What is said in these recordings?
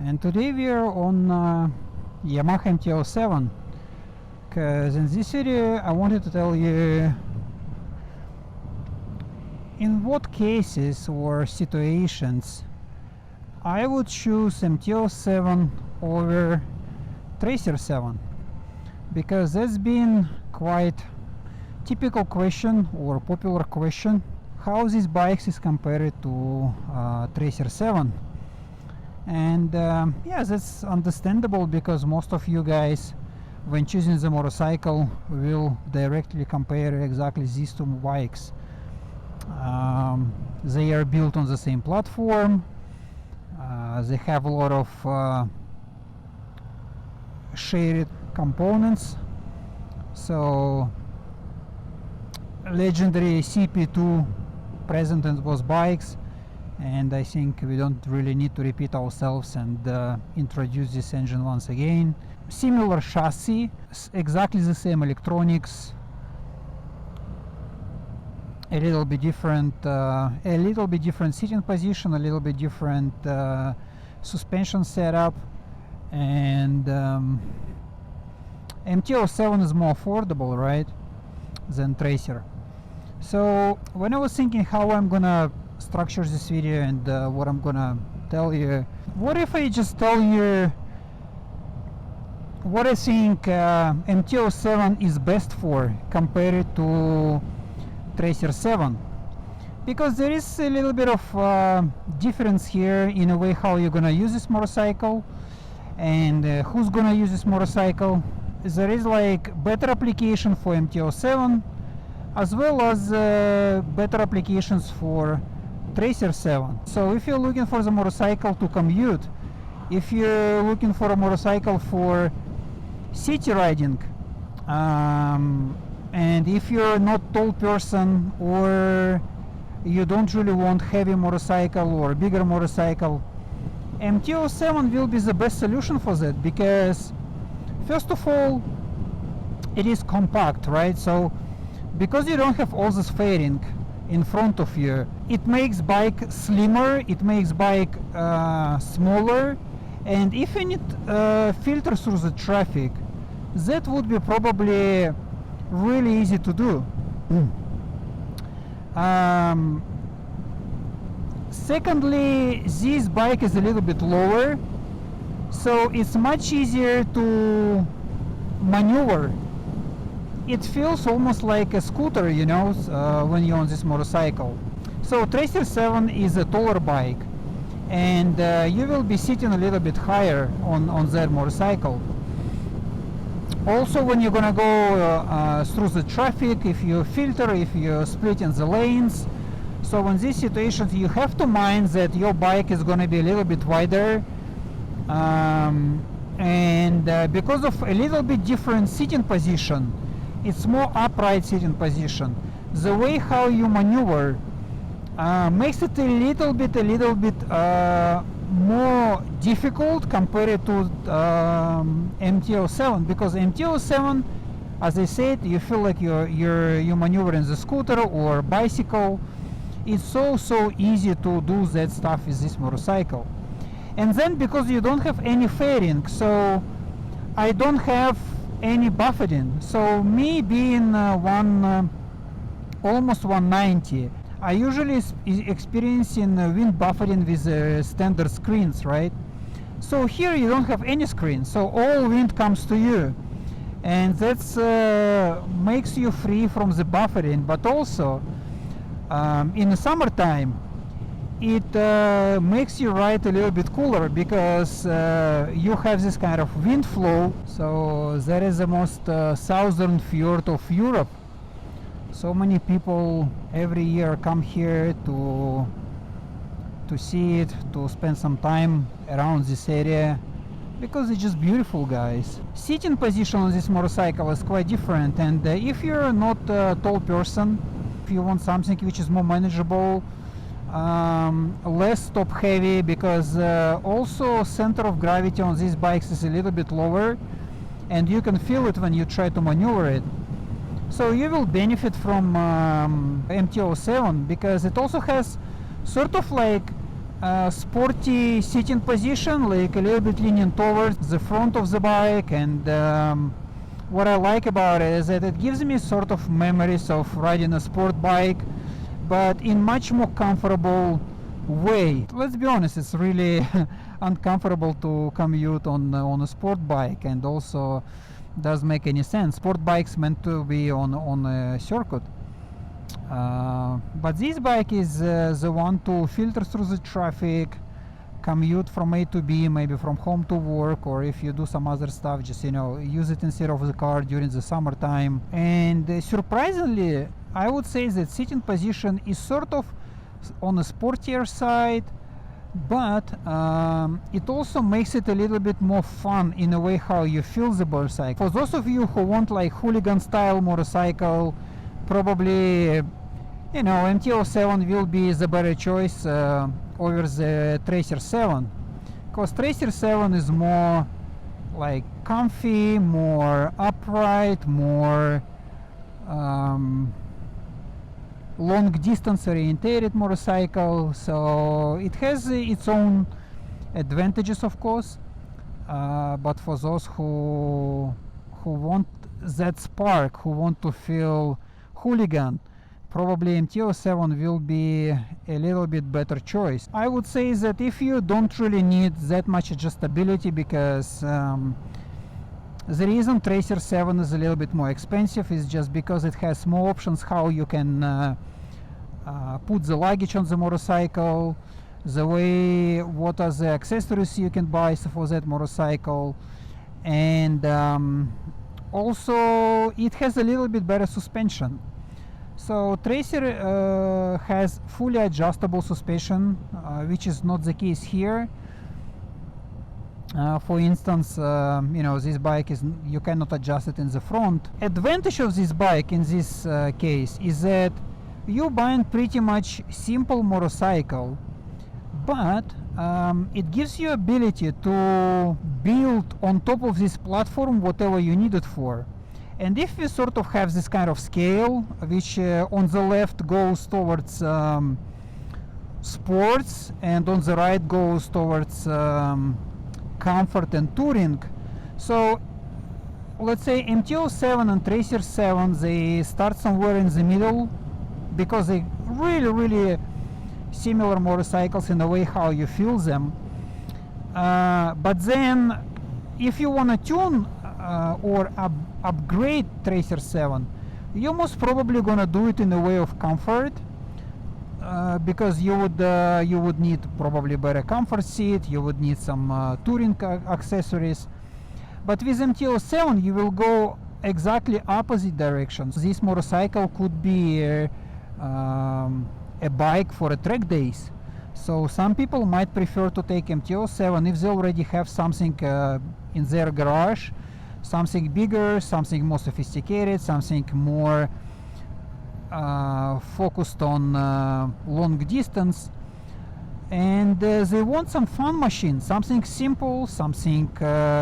and today we are on Yamaha MT-07, because in this video I wanted to tell you in what cases or situations I would choose MT-07 over Tracer 7, because that's been quite typical question or popular question, how these bikes is compared to Tracer 7. And yeah, that's understandable, because most of you guys, when choosing the motorcycle, will directly compare exactly these two bikes. They are built on the same platform, they have a lot of shared components. So legendary CP2 present in both bikes, and I think we don't really need to repeat ourselves and introduce this engine once again. Similar chassis, exactly the same electronics, a little bit different seating position, a little bit different suspension setup, and MT-07 is more affordable, right, than Tracer. So when I was thinking how I'm gonna structure this video and what I'm gonna tell you, what if I just tell you what I think MT-07 is best for compared to Tracer 7, because there is a little bit of difference here in a way how you're gonna use this motorcycle and who's gonna use this motorcycle. There is like better application for MT-07 as well as better applications for Tracer 7. So if you're looking for the motorcycle to commute, if you're looking for a motorcycle for city riding, and if you're not tall person or you don't really want heavy motorcycle or bigger motorcycle, MT-07 will be the best solution for that, because first of all, it is compact, right? So because you don't have all this fairing in front of you, it makes bike slimmer, it makes bike smaller, and if you need filter through the traffic, that would be probably really easy to do. Secondly, this bike is a little bit lower, so it's much easier to maneuver. It feels almost like a scooter, you know, when you're on this motorcycle. So Tracer 7 is a taller bike, and you will be sitting a little bit higher on that motorcycle. Also, when you're gonna go through the traffic, if you filter, if you split in the lanes, so in these situations you have to mind that your bike is gonna be a little bit wider, and because of a little bit different sitting position, it's more upright sitting position, the way how you maneuver makes it a little bit more difficult compared to MT-07, because MT-07, as I said, you feel like you're maneuvering the scooter or bicycle. It's so easy to do that stuff with this motorcycle. And then because you don't have any fairing, so I don't have any buffeting. So me being almost 190, I usually experiencing wind buffeting with standard screens, right? So here you don't have any screen, so all wind comes to you, and that's makes you free from the buffeting. But also in the summertime, it makes you ride a little bit cooler, because you have this kind of wind flow. So that is the most southern fjord of Europe. So many people every year come here to see it, to spend some time around this area, because it's just beautiful, guys. Sitting position on this motorcycle is quite different, and if you're not a tall person, if you want something which is more manageable, less top heavy, because also center of gravity on these bikes is a little bit lower, and you can feel it when you try to maneuver it. So you will benefit from MT-07, because it also has sort of like sporty sitting position, like a little bit leaning towards the front of the bike. And what I like about it is that it gives me sort of memories of riding a sport bike, but in much more comfortable way. Let's be honest, it's really uncomfortable to commute on a sport bike, and also doesn't make any sense. Sport bikes meant to be on a circuit. But this bike is the one to filter through the traffic, commute from A to B, maybe from home to work, or if you do some other stuff, just use it instead of the car during the summertime. And surprisingly, I would say that sitting position is sort of on a sportier side, but it also makes it a little bit more fun in a way how you feel the motorcycle. For those of you who want like hooligan style motorcycle, probably MT-07 will be the better choice over the Tracer 7, because Tracer 7 is more like comfy, more upright, more long distance oriented motorcycle, so it has its own advantages, of course, but for those who want that spark, who want to feel hooligan, probably MT-07 will be a little bit better choice. I would say that if you don't really need that much adjustability, because the reason Tracer 7 is a little bit more expensive is just because it has more options how you can put the luggage on the motorcycle, what are the accessories you can buy for that motorcycle, and also it has a little bit better suspension. So Tracer has fully adjustable suspension, which is not the case here. For instance, this bike you cannot adjust it in the front. Advantage of this bike in this case is that you buying pretty much simple motorcycle, but it gives you ability to build on top of this platform whatever you need it for. And if we sort of have this kind of scale, which on the left goes towards sports and on the right goes towards comfort and touring, so let's say MT-07 and Tracer 7, they start somewhere in the middle, because they really similar motorcycles in the way how you feel them. But then if you want to tune or upgrade Tracer 7, you're most probably gonna do it in a way of comfort, because you would need probably better comfort seat, you would need some touring accessories. But with MT-07 you will go exactly opposite directions. This motorcycle could be a bike for a track days. So some people might prefer to take MT-07 if they already have something in their garage, something bigger, something more sophisticated, something more focused on long distance, and they want some fun machine, something simple, something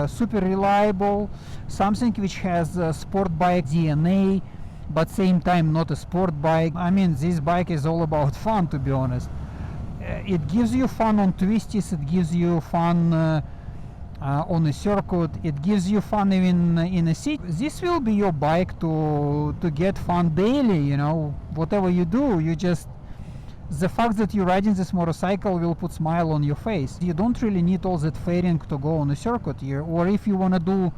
super reliable, something which has sport bike DNA, but same time not a sport bike. I mean, this bike is all about fun, to be honest. It gives you fun on twisties, it gives you fun on a circuit, it gives you fun even in a city. This will be your bike to get fun daily, whatever you do. The fact that you're riding this motorcycle will put smile on your face. You don't really need all that fairing to go on a circuit here, or if you want to do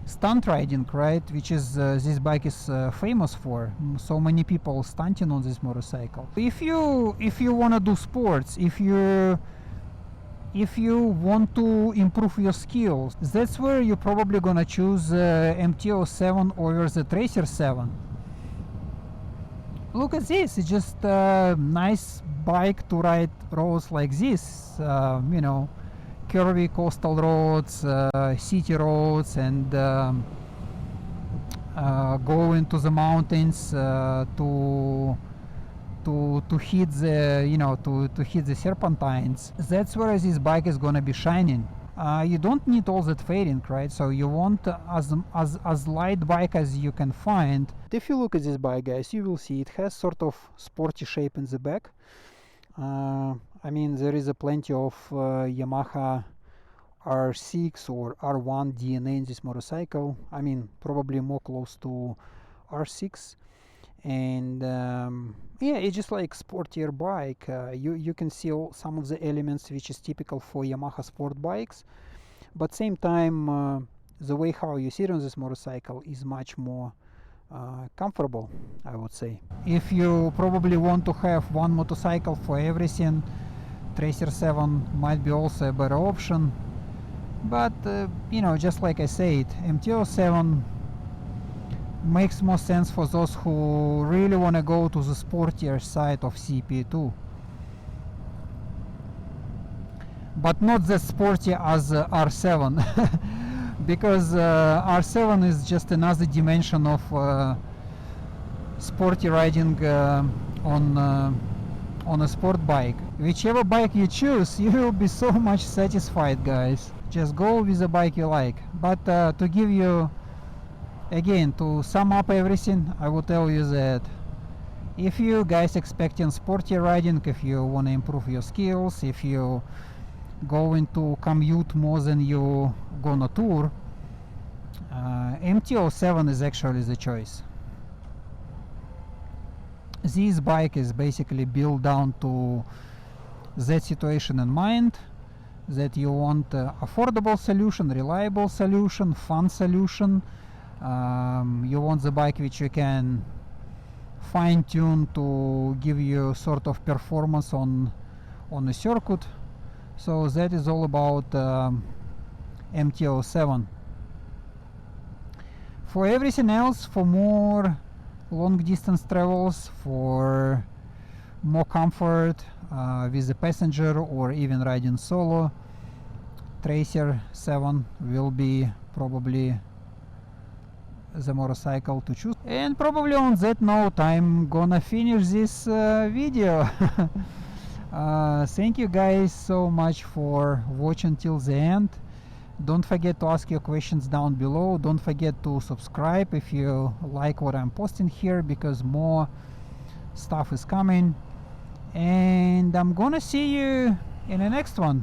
stunt riding, right, which is this bike is famous for. So many people stunting on this motorcycle. If you want to do sports, if you want to improve your skills, that's where you're probably gonna choose MT-07 over the Tracer 7. Look at this, it's just a nice bike to ride roads like this, curvy coastal roads, city roads, and go into the mountains to hit the to hit the serpentines. That's where this bike is gonna be shining. You don't need all that fairing, right? So you want as light bike as you can find. If you look at this bike, guys, you will see it has sort of sporty shape in the back. I mean, there is a plenty of Yamaha R6 or R1 DNA in this motorcycle. I mean, probably more close to R6. And yeah, it's just like sportier bike. You can see some of the elements which is typical for Yamaha sport bikes, but same time the way how you sit on this motorcycle is much more comfortable, I would say. If you probably want to have one motorcycle for everything, Tracer 7 might be also a better option, but you know, just like I said, MT-07 makes more sense for those who really want to go to the sportier side of CP2, but not that sporty as R7 because R7 is just another dimension of sporty riding on a sport bike. Whichever bike you choose, you will be so much satisfied, guys. Just go with the bike you like. But to give you, again, to sum up everything, I will tell you that if you guys expecting sporty riding, if you want to improve your skills, if you going to commute more than you gonna tour, MT-07 is actually the choice. This bike is basically built down to that situation in mind, that you want affordable solution, reliable solution, fun solution. You want the bike which you can fine-tune to give you sort of performance on the circuit. So that is all about MT-07. For everything else, for more long distance travels, for more comfort with the passenger or even riding solo, Tracer 7 will be probably the motorcycle to choose. And probably on that note, I'm gonna finish this video. Thank you guys so much for watching till the end. Don't forget to ask your questions down below. Don't forget to subscribe if you like what I'm posting here, because more stuff is coming. And I'm gonna see you in the next one.